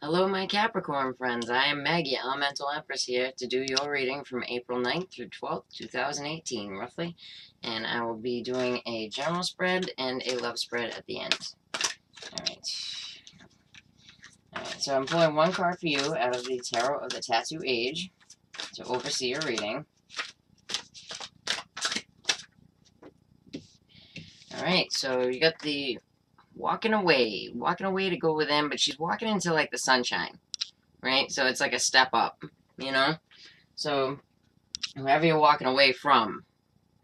Hello, my Capricorn friends. I am Maggie, Elemental Empress, here to do your reading from April 9th through 12th, 2018, roughly. And I will be doing a general spread and a love spread at the end. Alright. Alright, so I'm pulling one card for you out of the Tarot of the Tattoo Age to oversee your reading. Alright, so you got the walking away to go within, but she's walking into like the sunshine. Right? So it's like a step up, you know? So whoever you're walking away from,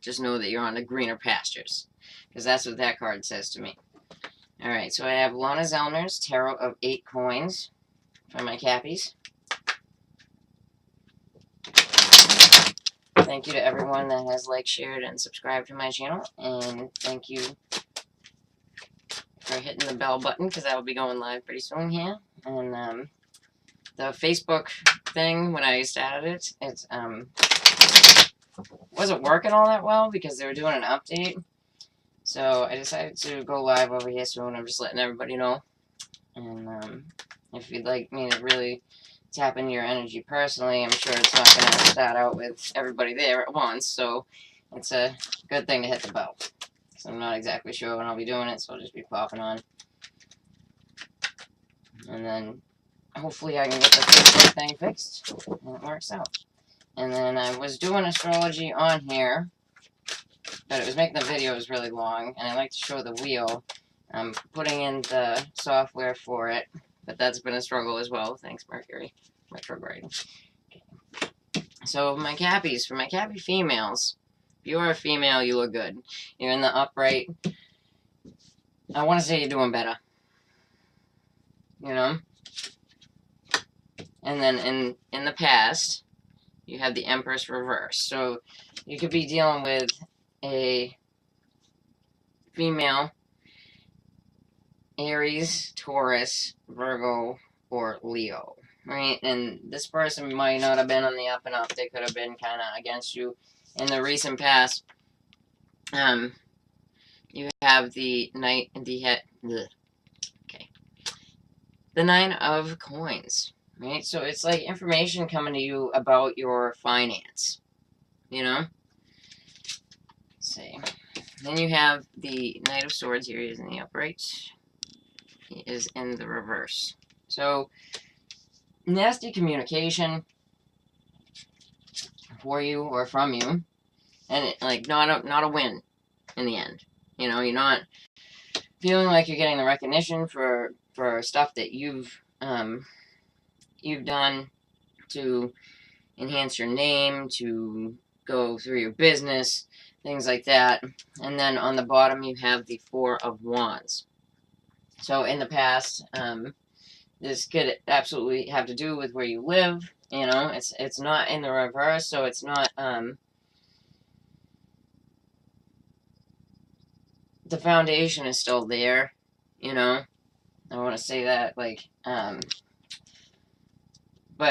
just know that you're on the greener pastures. Because that's what that card says to me. Alright, so I have Lana Zellner's Tarot of 8 Coins for my Cappies. Thank you to everyone that has liked, shared, and subscribed to my channel. And thank you for hitting the bell button, because I will be going live pretty soon here. And the Facebook thing, when I started it, it wasn't working all that well because they were doing an update. So I decided to go live over here soon. I'm just letting everybody know. And if you'd like me to really tap into your energy personally, I'm sure it's not going to start out with everybody there at once. So it's a good thing to hit the bell. So I'm not exactly sure when I'll be doing it, so I'll just be popping on. And then hopefully I can get the Facebook thing fixed and it works out. And then I was doing astrology on here, but it was making the videos really long, and I like to show the wheel. I'm putting in the software for it, but that's been a struggle as well. Thanks, Mercury retrograde. So my Cappies, for my Cappy females, if you are a female, you look good. You're in the upright. I want to say you're doing better. You know? And then in the past, you have the Empress reverse. So you could be dealing with a female, Aries, Taurus, Virgo, or Leo, right? And this person might not have been on the up and up. They could have been kind of against you in the recent past. You have the the Nine of Coins, right? So it's like information coming to you about your finance, you know? Let's see. Then you have the Knight of Swords here. He is in the upright. He is in the reverse. So, nasty communication for you or from you, and like not a win in the end. You know, you're not feeling like you're getting the recognition for stuff that you've done to enhance your name, to go through your business, things like that. And then on the bottom you have the Four of Wands. So in the past, this could absolutely have to do with where you live. You know, it's not in the reverse, so it's not the foundation is still there. You know, I want to say that, like, but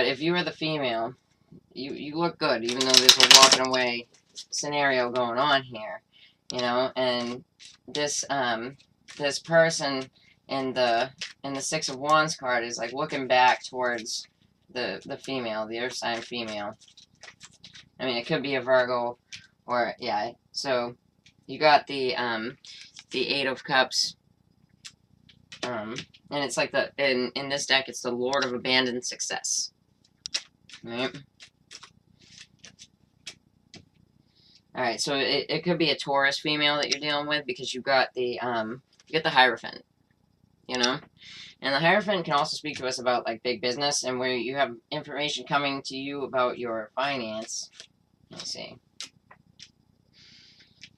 if you were the female, you look good, even though there's a walking away scenario going on here, you know. And this this person in the Six of Wands card is like looking back towards the female, the earth sign female. I mean, it could be a Virgo, or yeah. So you got the Eight of Cups, and it's like in this deck, it's the Lord of Abandoned Success, right? Alright, so it could be a Taurus female that you're dealing with, because you got the Hierophant, you know? And the Hierophant can also speak to us about, like, big business, and where you have information coming to you about your finance. Let's see.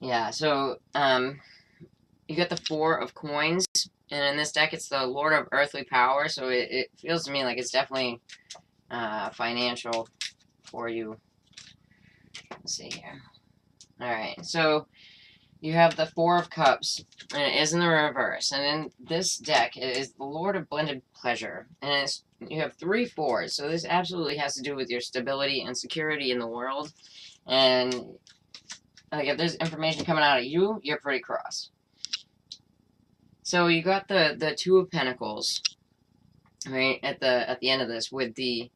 Yeah, so, you got the Four of Coins, and in this deck it's the Lord of Earthly Power, so it feels to me like it's definitely financial for you. Let's see here. Alright, so you have the Four of Cups, and it is in the reverse. And in this deck, it is the Lord of Blended Pleasure. And you have 3 fours, so this absolutely has to do with your stability and security in the world. And like, if there's information coming out of you, you're pretty cross. So you got the Two of Pentacles. right, at the end of this with the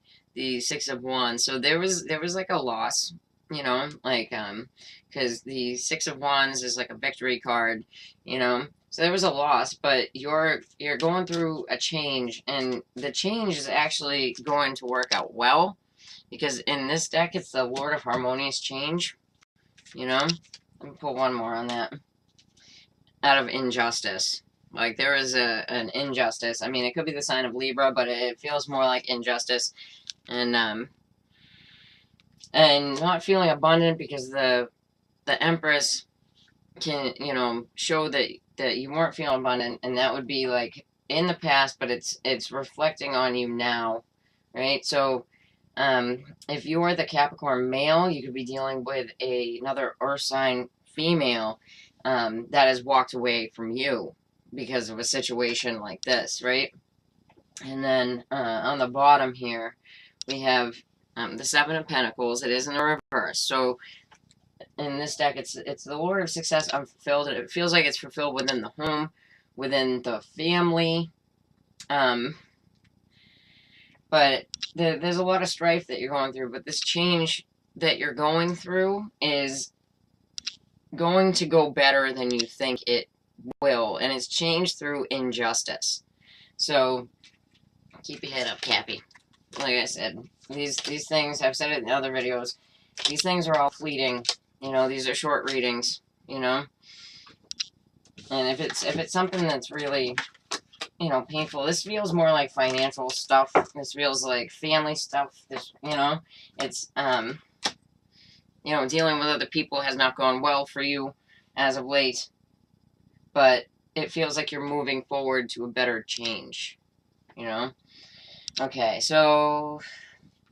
Six of Wands. So there was like a loss, you know, like because the Six of Wands is like a victory card, you know. So there was a loss, but you're going through a change, and the change is actually going to work out well, because in this deck it's the Lord of Harmonious Change, you know. Let me pull one more on that. Out of Injustice. Like, there is an injustice. I mean, it could be the sign of Libra, but it feels more like injustice. And not feeling abundant, because the Empress can, you know, show that you weren't feeling abundant, and that would be like in the past, but it's reflecting on you now, right? So if you're the Capricorn male, you could be dealing with another earth sign female that has walked away from you because of a situation like this, right? And then on the bottom here, we have the Seven of Pentacles. It is in the reverse. So in this deck, it's the Lord of Success Unfulfilled. It feels like it's fulfilled within the home, within the family. But there's a lot of strife that you're going through. But this change that you're going through is going to go better than you think it will. And it's changed through injustice. So keep your head up, Cappy. Like I said, these things, I've said it in other videos, these things are all fleeting. You know, these are short readings, you know. And if it's something that's really, you know, painful, this feels more like financial stuff. This feels like family stuff. This, you know, it's you know, dealing with other people has not gone well for you as of late, but it feels like you're moving forward to a better change, you know. Okay, so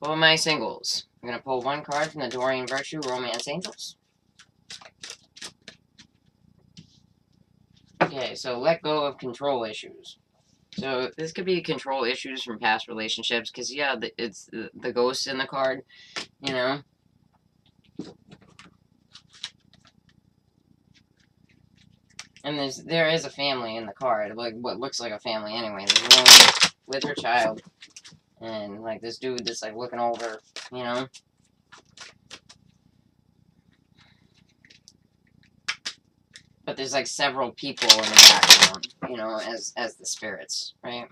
for my singles, I'm going to pull one card from the Dorian Virtue Romance Angels. Okay, so let go of control issues. So this could be control issues from past relationships, because, yeah, it's the ghost in the card, you know. And there is a family in the card, like what looks like a family anyway. There's a woman with her child, and like this dude that's like looking over, you know. But there's like several people in the background, you know, as the spirits, right?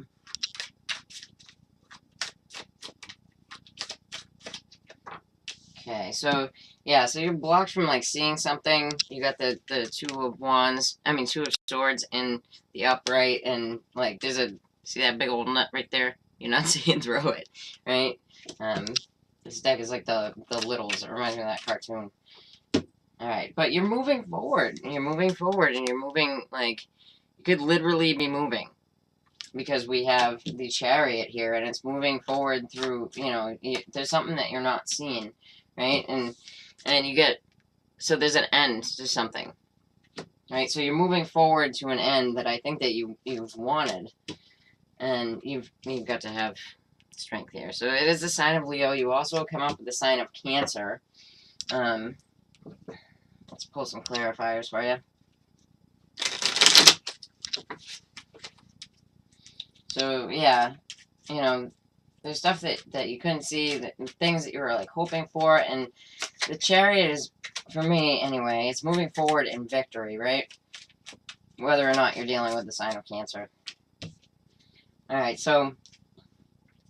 Okay, so yeah, so you're blocked from like seeing something. You got the Two of Wands, I mean Two of Swords in the upright, and like there's see that big old nut right there? You're not seeing through it, right? This deck is like the Littles. It reminds me of that cartoon. Alright, but you're moving forward. You're moving forward, and you're moving, like, you could literally be moving. Because we have the Chariot here, and it's moving forward through, you know, there's something that you're not seeing, right? And you get, so there's an end to something, right? So you're moving forward to an end that I think that you've wanted, and you've got to have strength here. So it is the sign of Leo. You also come up with the sign of Cancer. Let's pull some clarifiers for you. So, yeah, you know, there's stuff that you couldn't see, things that you were, like, hoping for, and the Chariot is, for me, anyway, it's moving forward in victory, right? Whether or not you're dealing with the sign of Cancer. Alright, so,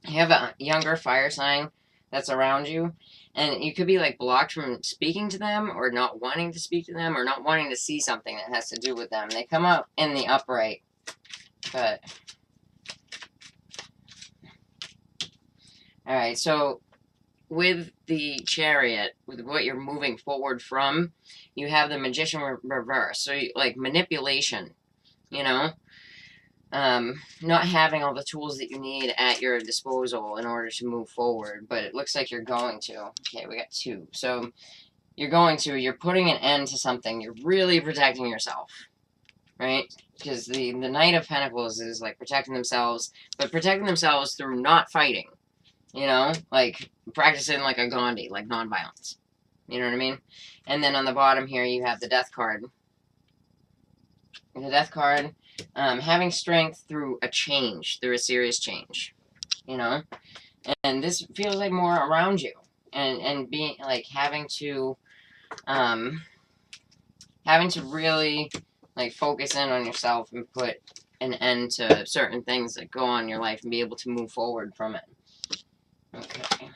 you have a younger fire sign that's around you, and you could be, like, blocked from speaking to them, or not wanting to speak to them, or not wanting to see something that has to do with them. They come out in the upright, but... Alright, so with the Chariot, with what you're moving forward from, you have the Magician reverse. So, like, manipulation, you know? Not having all the tools that you need at your disposal in order to move forward, but it looks like you're going to. Okay, we got two. So, you're putting an end to something. You're really protecting yourself, right? Because the Knight of Pentacles is, like, protecting themselves, but protecting themselves through not fighting. You know, like practicing like a Gandhi, like nonviolence. You know what I mean? And then on the bottom here, you have the Death card. The Death card, having strength through a change, through a serious change. you know? And this feels like more around you. And being, like, having to really, like, focus in on yourself and put an end to certain things that go on in your life and be able to move forward from it. Okay.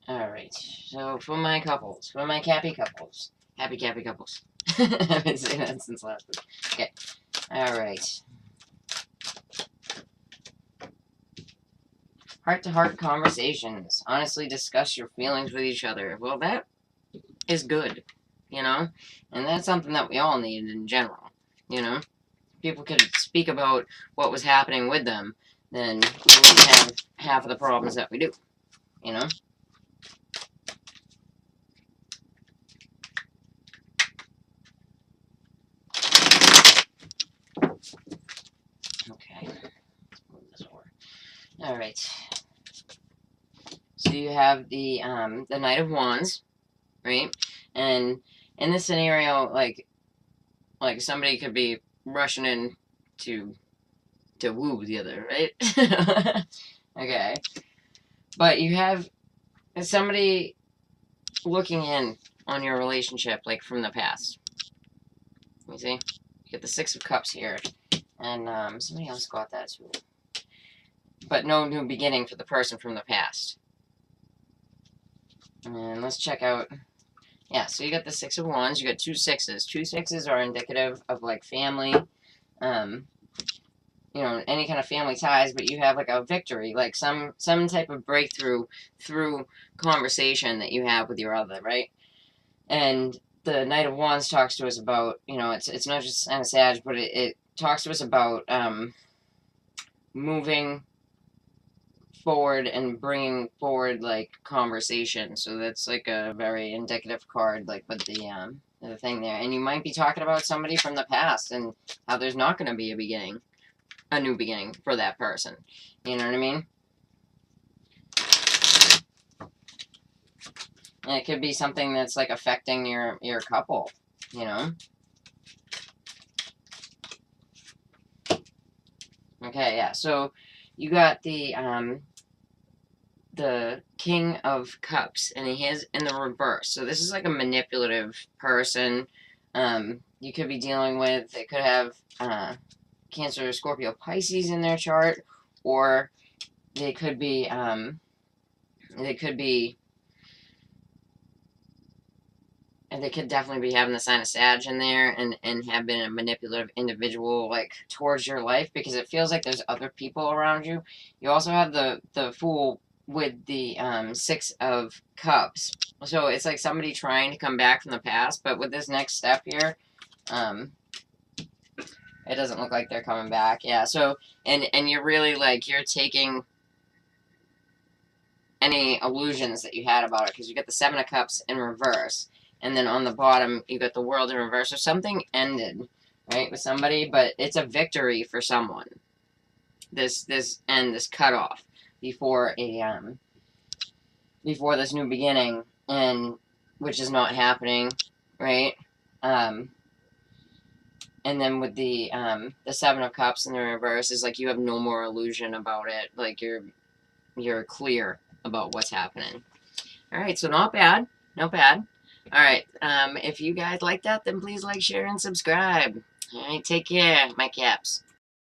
Alright, so for my couples, for my Cappy couples. Happy Cappy couples. I've been saying that since last week. Okay, alright. Heart-to-heart conversations. Honestly discuss your feelings with each other. Well, that is good, you know? And that's something that we all need in general, you know? People could speak about what was happening with them, then we wouldn't have half of the problems that we do, you know? Okay. Move this over. Alright. So you have the Knight of Wands, right? And in this scenario, like somebody could be rushing in to woo the other, right? Okay. But you have somebody looking in on your relationship, like, from the past. You see? You get the Six of Cups here. And somebody else got that too. But no new beginning for the person from the past. And let's check out. Yeah, so you got the Six of Wands. You got two sixes. Two sixes are indicative of, like, family, you know, any kind of family ties, but you have, like, a victory, like some type of breakthrough through conversation that you have with your other, right? And the Knight of Wands talks to us about, you know, it's not just kind of Sag, but it talks to us about moving forward and bringing forward, like, conversation. So that's, like, a very indicative card, like, with the thing there. And you might be talking about somebody from the past and how there's not going to be a new beginning for that person. You know what I mean? And it could be something that's, like, affecting your couple, you know? Okay, yeah, so you got the King of Cups, and he is in the reverse. So this is, like, a manipulative person you could be dealing with. They could have Cancer, Scorpio, Pisces in their chart, or they could be and they could definitely be having the sign of Sag in there and have been a manipulative individual, like, towards your life, because it feels like there's other people around you. You also have the Fool with the Six of Cups. So it's like somebody trying to come back from the past, but with this next step here, it doesn't look like they're coming back. Yeah, so, and you're really, like, you're taking any illusions that you had about it, because you got the Seven of Cups in reverse, and then on the bottom, you got the World in reverse. So something ended, right, with somebody, but it's a victory for someone. This cutoff before before this new beginning, and which is not happening, right? And then with the Seven of Cups in the reverse is like you have no more illusion about it. Like you're clear about what's happening. All right, so not bad, not bad. All right, if you guys like that, then please like, share, and subscribe. All right, take care, my caps.